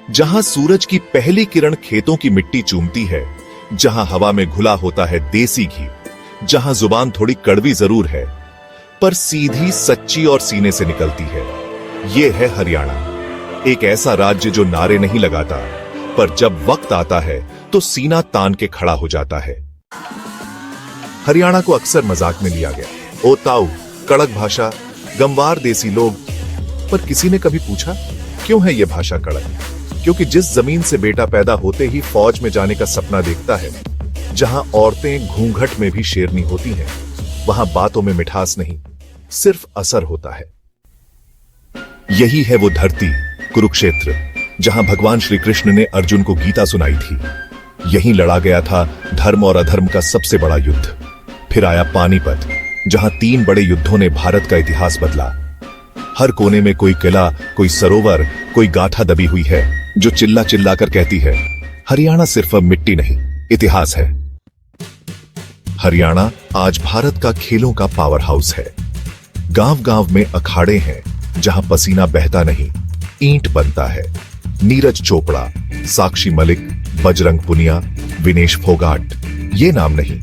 जहां सूरज की पहली किरण खेतों की मिट्टी चूमती है, जहां हवा में घुला होता है देसी घी, जहां जुबान थोड़ी कड़वी जरूर है पर सीधी, सच्ची और सीने से निकलती है। यह है हरियाणा, एक ऐसा राज्य जो नारे नहीं लगाता पर जब वक्त आता है तो सीना तान के खड़ा हो जाता है। हरियाणा को अक्सर मजाक में लिया गया, ओ ताऊ, कड़क भाषा, गंवार देसी लोग। पर किसी ने कभी पूछा क्यों है यह भाषा कड़क? क्योंकि जिस जमीन से बेटा पैदा होते ही फौज में जाने का सपना देखता है, जहां औरतें घूंघट में भी शेरनी होती हैं, वहां बातों में मिठास नहीं, सिर्फ असर होता है। यही है वो धरती, कुरुक्षेत्र, जहां भगवान श्री कृष्ण ने अर्जुन को गीता सुनाई थी। यहीं लड़ा गया था धर्म और अधर्म का सबसे बड़ा युद्ध। फिर आया पानीपत, जहां 3 बड़े युद्धों ने भारत का इतिहास बदला। हर कोने में कोई किला, कोई सरोवर, कोई गाथा दबी हुई है जो चिल्ला चिल्ला कर कहती है, हरियाणा सिर्फ अब मिट्टी नहीं, इतिहास है। हरियाणा आज भारत का खेलों का पावर हाउस है। गांव गांव में अखाड़े हैं जहां पसीना बहता नहीं, ईंट बनता है। नीरज चोपड़ा, साक्षी मलिक, बजरंग पुनिया, विनेश फोगाट, ये नाम नहीं,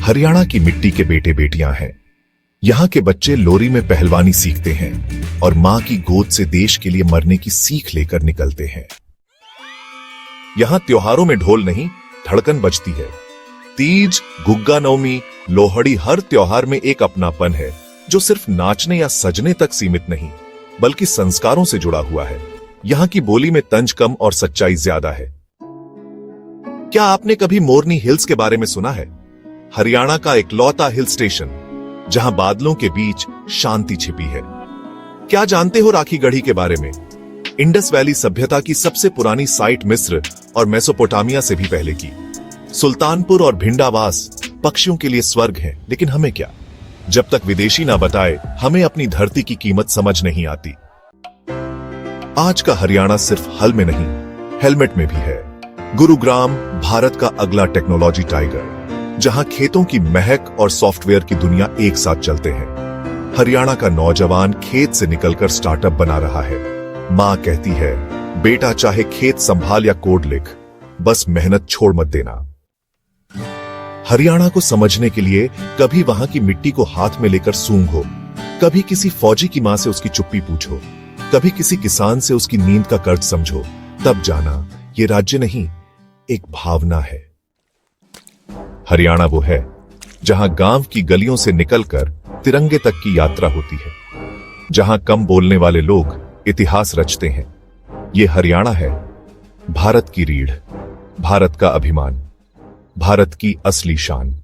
हरियाणा की मिट्टी के बेटे बेटियां हैं। यहां के बच्चे लोरी में पहलवानी सीखते हैं और मां की गोद से देश के लिए मरने की सीख लेकर निकलते हैं। यहां त्योहारों में ढोल नहीं, धड़कन बजती है। तीज, गुग्गा नवमी, लोहड़ी, हर त्योहार में एक अपनापन है जो सिर्फ नाचने या सजने तक सीमित नहीं, बल्कि संस्कारों से जुड़ा हुआ है। यहां की बोली में तंज कम और सच्चाई ज्यादा है। क्या आपने कभी मोरनी हिल्स के बारे में सुना है? हरियाणा का इकलौता हिल स्टेशन जहां बादलों के बीच शांति छिपी है। क्या जानते हो राखी गढ़ी के बारे में? इंडस वैली सभ्यता की सबसे पुरानी साइट मिस्र और मेसोपोटामिया से भी पहले की। सुल्तानपुर और भिंडावास पक्षियों के लिए स्वर्ग है, लेकिन हमें क्या? जब तक विदेशी ना बताए, हमें अपनी धरती की कीमत समझ नहीं आती। आज का हरियाणा सिर्फ हल में नहीं, हेलमेट में भी है। गुरुग्राम, भारत का अगला टेक्नोलॉजी टाइगर, जहां खेतों की महक और सॉफ्टवेयर की दुनिया एक साथ चलते हैं। हरियाणा का नौजवान खेत से निकलकर स्टार्टअप बना रहा है। मां कहती है, बेटा चाहे खेत संभाल या कोड लिख, बस मेहनत छोड़ मत देना। हरियाणा को समझने के लिए कभी वहां की मिट्टी को हाथ में लेकर सूंघो, कभी किसी फौजी की मां से उसकी चुप्पी पूछो, कभी किसी किसान से उसकी नींद का कर्ज समझो, तब जाना ये राज्य नहीं, एक भावना है। हरियाणा वो है जहां गांव की गलियों से निकलकर तिरंगे तक की यात्रा होती है, जहां कम बोलने वाले लोग इतिहास रचते हैं। ये हरियाणा है भारत की रीढ़, भारत का अभिमान, भारत की असली शान।